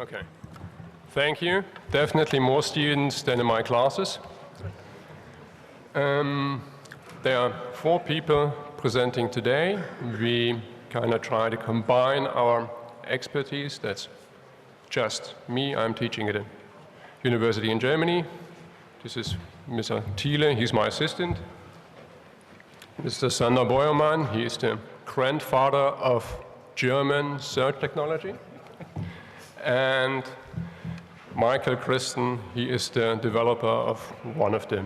Okay. Thank you. Definitely more students than in my classes. There are 4 people presenting today. We kind of try to combine our expertise. That's just me. I'm teaching at a university in Germany. This is Mr. Thiele. He's my assistant. Mr. Sander Beuermann. He is the grandfather of German search technology. And Michael Christen, he is the developer of one of the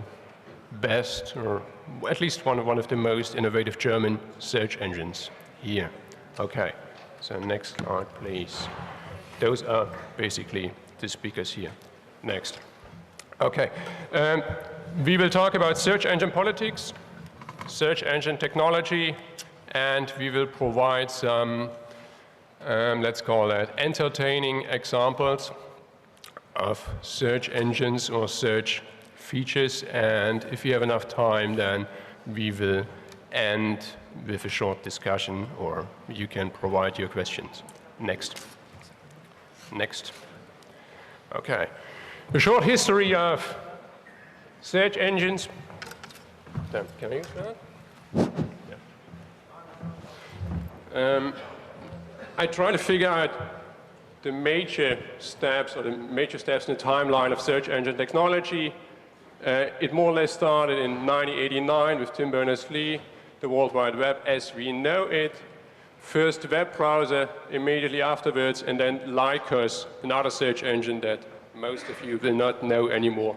best, or at least one of the most innovative German search engines here. Okay, so next slide, please. Those are basically the speakers here. Next. Okay, we will talk about search engine politics, search engine technology, and we will provide some, let's call that, entertaining examples of search engines or search features, and if you have enough time, then we will end with a short discussion, or you can provide your questions. Next. Next. Okay. A short history of search engines. Can I use that? Yeah. I try to figure out the major steps in the timeline of search engine technology. It more or less started in 1989 with Tim Berners-Lee, the World Wide Web as we know it. First web browser immediately afterwards, and then Lycos, another search engine that most of you will not know anymore,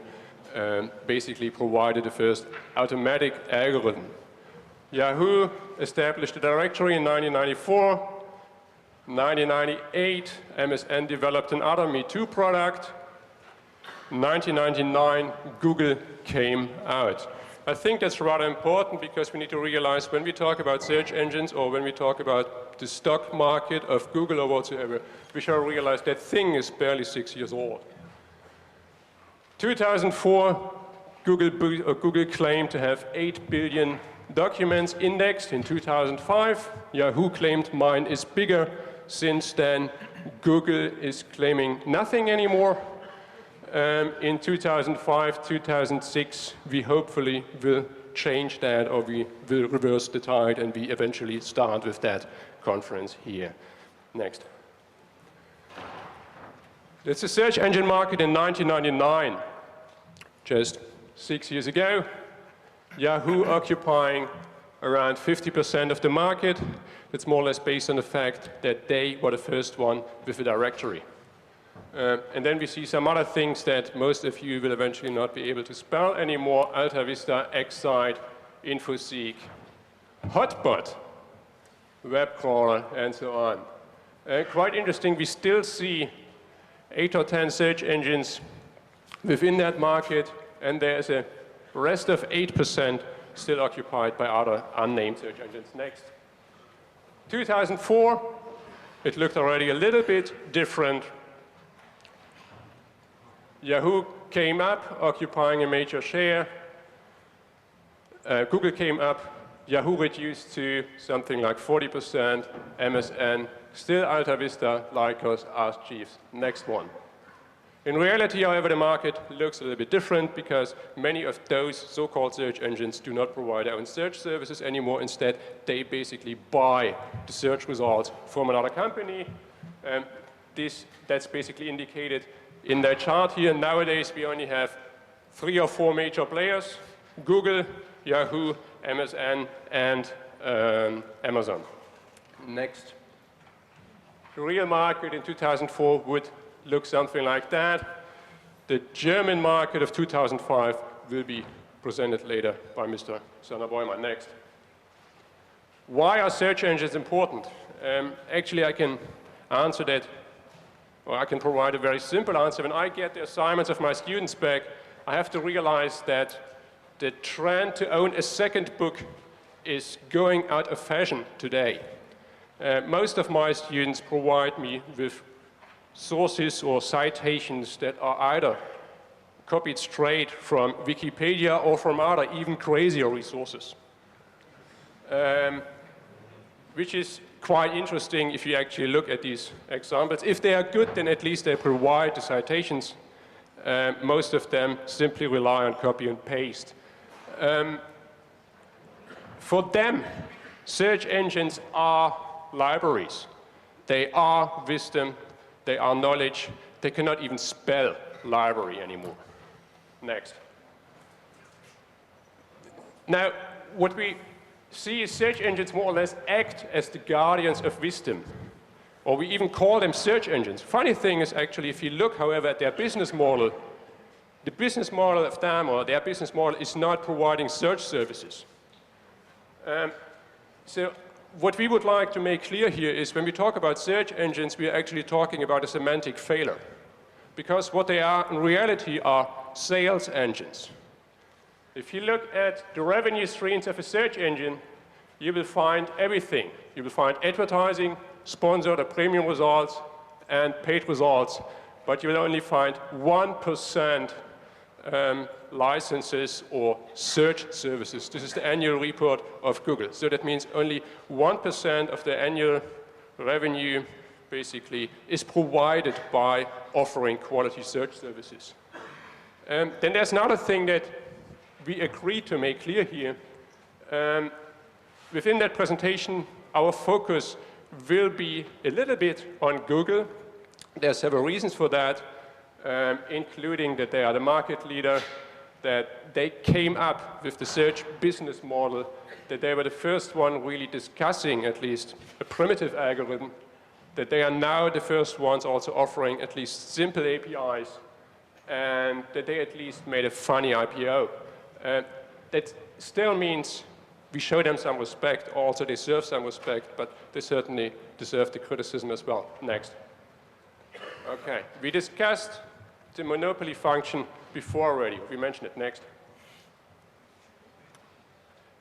basically provided the first automatic algorithm. Yahoo established a directory in 1994. 1998, MSN developed another Me Too product. 1999, Google came out. I think that's rather important because we need to realize when we talk about search engines or when we talk about the stock market of Google or whatsoever, we shall realize that thing is barely 6 years old. 2004, Google claimed to have 8 billion documents indexed. In 2005, Yahoo claimed mine is bigger. Since then, Google is claiming nothing anymore. In 2005, 2006, we hopefully will change that, or we will reverse the tide, and we eventually start with that conference here. Next. It's a search engine market in 1999, just 6 years ago. Yahoo occupying around 50% of the market. It's more or less based on the fact that they were the first one with a directory. And then we see some other things that most of you will eventually not be able to spell anymore: AltaVista, Excite, InfoSeek, Hotbot, WebCrawler, and so on. Quite interesting, we still see 8 or 10 search engines within that market, and there's a rest of 8% still occupied by other unnamed search engines. Next. 2004, it looked already a little bit different. Yahoo came up, occupying a major share. Google came up, Yahoo reduced to something like 40%, MSN, still AltaVista, Lycos, Ask Jeeves. Next one. In reality, however, the market looks a little bit different because many of those so-called search engines do not provide their own search services anymore. Instead, they basically buy the search results from another company. That's basically indicated in that chart here. Nowadays, we only have 3 or 4 major players: Google, Yahoo, MSN, and Amazon. Next. The real market in 2004 would look something like that. The German market of 2005 will be presented later by Mr. Sander Beuermann. Next. Why are search engines important? Actually, I can answer that, or I can provide a very simple answer. When I get the assignments of my students back, I have to realize that the trend to own a second book is going out of fashion today. Most of my students provide me with sources or citations that are either copied straight from Wikipedia or from other, even crazier resources, which is quite interesting if you actually look at these examples. If they are good, then at least they provide the citations. Most of them simply rely on copy and paste. For them, search engines are libraries. They are wisdom, they are knowledge. They cannot even spell library anymore. Next. Now, what we see is search engines more or less act as the guardians of wisdom, or we even call them search engines. Funny thing is actually, if you look, however, at their business model, the business model of them, or their business model, is not providing search services. So what we would like to make clear here is when we talk about search engines, we are actually talking about a semantic failure. Because what they are in reality are sales engines. If you look at the revenue streams of a search engine, you will find everything. You will find advertising, sponsored or premium results, and paid results. But you will only find 1% licenses or search services. This is the annual report of Google. So that means only 1% of the annual revenue basically is provided by offering quality search services. Then there's another thing that we agreed to make clear here. Within that presentation, our focus will be a little bit on Google. There are several reasons for that, including that they are the market leader, that they came up with the search business model, that they were the first one really discussing at least a primitive algorithm, that they are now the first ones also offering at least simple APIs, and that they at least made a funny IPO. That still means we show them some respect, also deserve some respect, but they certainly deserve the criticism as well. Next. Okay, we discussed the monopoly function before already. We mentioned it. Next.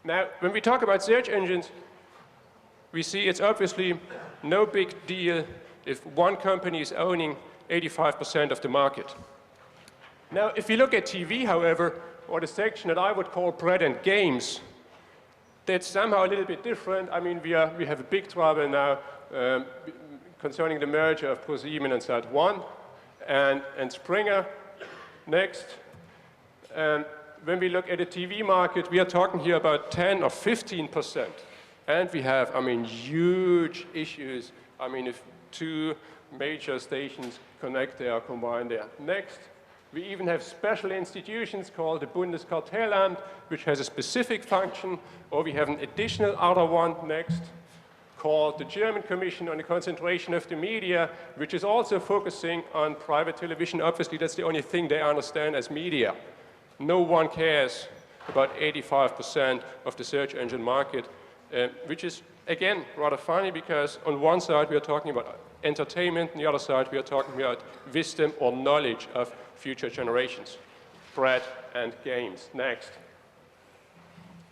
Now, when we talk about search engines, we see it's obviously no big deal if one company is owning 85% of the market. Now, if you look at TV, however, or the section that I would call bread and games, that's somehow a little bit different. I mean, we have a big trouble now concerning the merger of ProSieben and Sat.1 and Springer. Next. When we look at the TV market, we are talking here about 10 or 15%. And we have, I mean, huge issues. I mean, if two major stations connect, they are combined there. Next. We even have special institutions called the Bundeskartellamt, which has a specific function, or we have an additional other one next, called the German Commission on the Concentration of the Media, which is also focusing on private television. Obviously, that's the only thing they understand as media. No one cares about 85% of the search engine market, which is, again, rather funny because on one side we are talking about entertainment, on the other side we are talking about wisdom or knowledge of future generations. Bread and games. Next.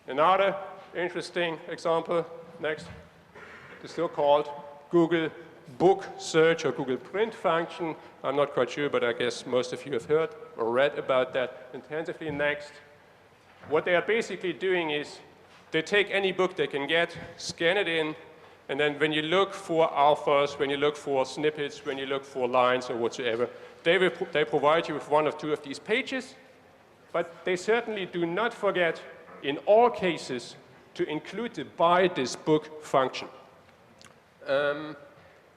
Another interesting example. Next. The so-called Google Book Search or Google Print function. I'm not quite sure, but I guess most of you have heard or read about that intensively. Next. What they are basically doing is they take any book they can get, scan it in, and then when you look for alphas, when you look for snippets, when you look for lines or whatsoever, they provide you with one or two of these pages, but they certainly do not forget, in all cases, to include the buy this book function.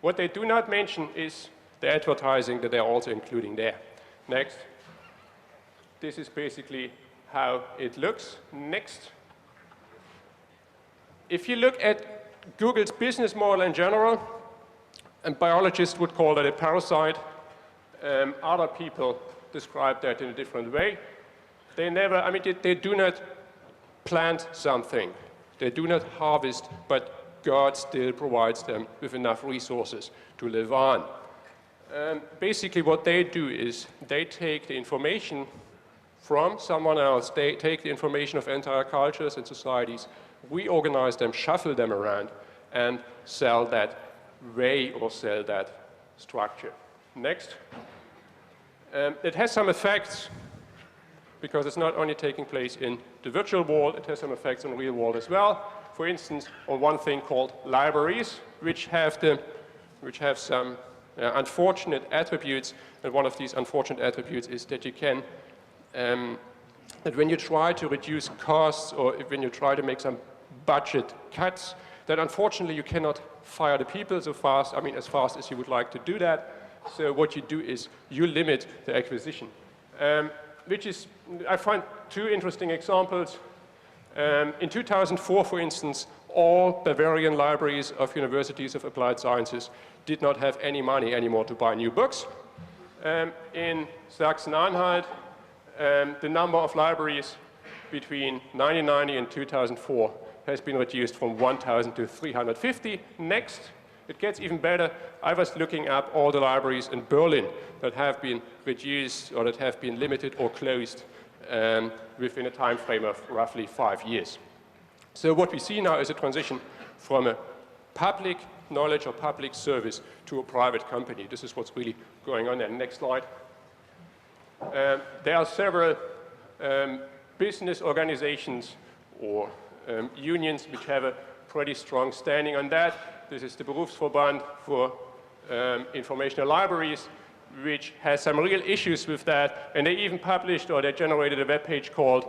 What they do not mention is the advertising that they're also including there. Next. This is basically how it looks. Next. If you look at Google's business model in general, and biologists would call that a parasite, other people describe that in a different way. They never, I mean, they do not plant something. They do not harvest, but God still provides them with enough resources to live on. Basically what they do is they take the information from someone else. They take the information of entire cultures and societies, reorganize them, shuffle them around, and sell that way or sell that structure. Next. It has some effects because it's not only taking place in the virtual world, it has some effects on the real world as well. for instance, on one thing called libraries, which have some unfortunate attributes. And one of these unfortunate attributes is that you can, that when you try to reduce costs or when you try to make some budget cuts, that unfortunately you cannot fire the people so fast, I mean as fast as you would like to do that. So what you do is you limit the acquisition. Which is, I find two interesting examples. In 2004, for instance, all Bavarian libraries of universities of applied sciences did not have any money anymore to buy new books. In Sachsen-Anhalt, the number of libraries between 1990 and 2004 has been reduced from 1,000 to 350. Next, it gets even better. I was looking up all the libraries in Berlin that have been reduced or that have been limited or closed within a time frame of roughly 5 years. So what we see now is a transition from a public knowledge or public service to a private company. This is what's really going on there. Next slide. There are several business organizations or unions which have a pretty strong standing on that. This is the Berufsverband for Informational Libraries, which has some real issues with that, and they even published or they generated a web page called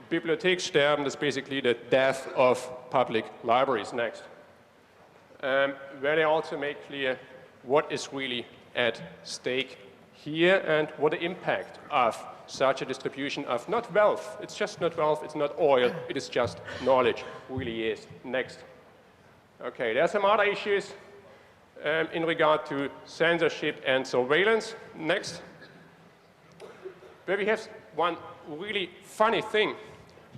Bibliothekssterben. That's basically the death of public libraries. Next. Where they also make clear what is really at stake here and what the impact of such a distribution of not wealth, it's just not wealth, it's not oil, it is just knowledge, really is. Next. Okay, there are some other issues in regard to censorship and surveillance. Next. Where we have one really funny thing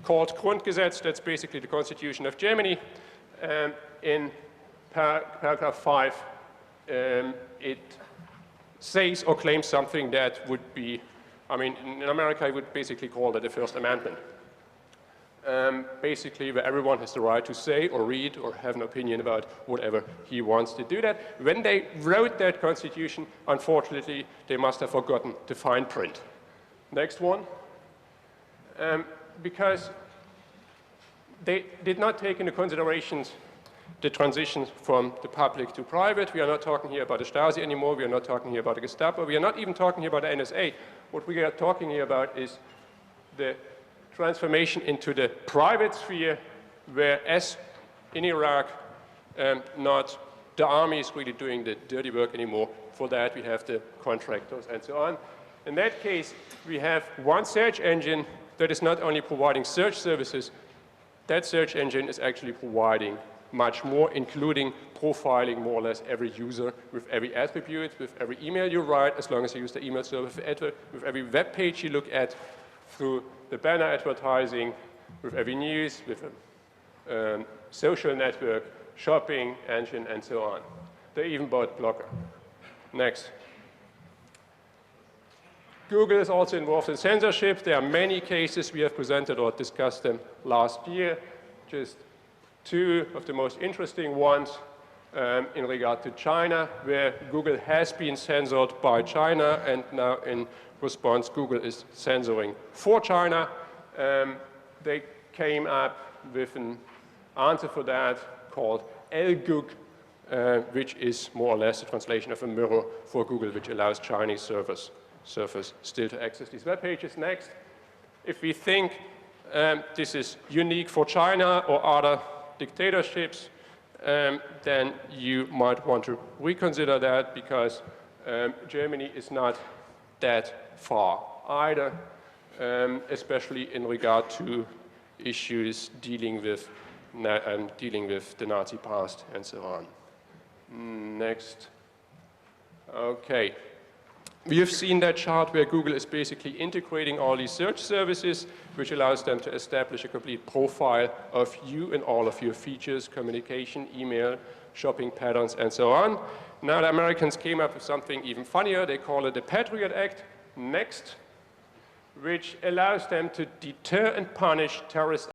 called Grundgesetz, that's basically the Constitution of Germany. In paragraph 5, it says or claims something that would be, I mean, in America, I would basically call that the First Amendment. Basically, where everyone has the right to say or read or have an opinion about whatever he wants to do that. When they wrote that constitution, unfortunately, they must have forgotten the fine print. Next one. Because they did not take into consideration the transition from the public to private. We are not talking here about the Stasi anymore. We are not talking here about the Gestapo. We are not even talking here about the NSA. What we are talking here about is the transformation into the private sphere, where, as in Iraq, not the army is really doing the dirty work anymore. For that, we have the contractors and so on. In that case, we have one search engine that is not only providing search services, that search engine is actually providing much more, including profiling more or less every user with every attribute, with every email you write, as long as you use the email service, with every web page you look at, through the banner advertising, with every news, with a social network, shopping engine, and so on. They even bought Blogger. Next. Google is also involved in censorship. There are many cases we have presented or discussed them last year. Just two of the most interesting ones in regard to China, where Google has been censored by China, and now in response, Google is censoring for China. They came up with an answer for that called LGUG, which is more or less a translation of a mirror for Google, which allows Chinese servers still to access these web pages. Next, if we think this is unique for China or other dictatorships, then you might want to reconsider that, because Germany is not that far either, especially in regard to issues dealing with the Nazi past and so on. Next. Okay. We have seen that chart where Google is basically integrating all these search services, which allows them to establish a complete profile of you and all of your features, communication, email, shopping patterns, and so on. Now the Americans came up with something even funnier. They call it the Patriot Act. Next. Which allows them to deter and punish terrorist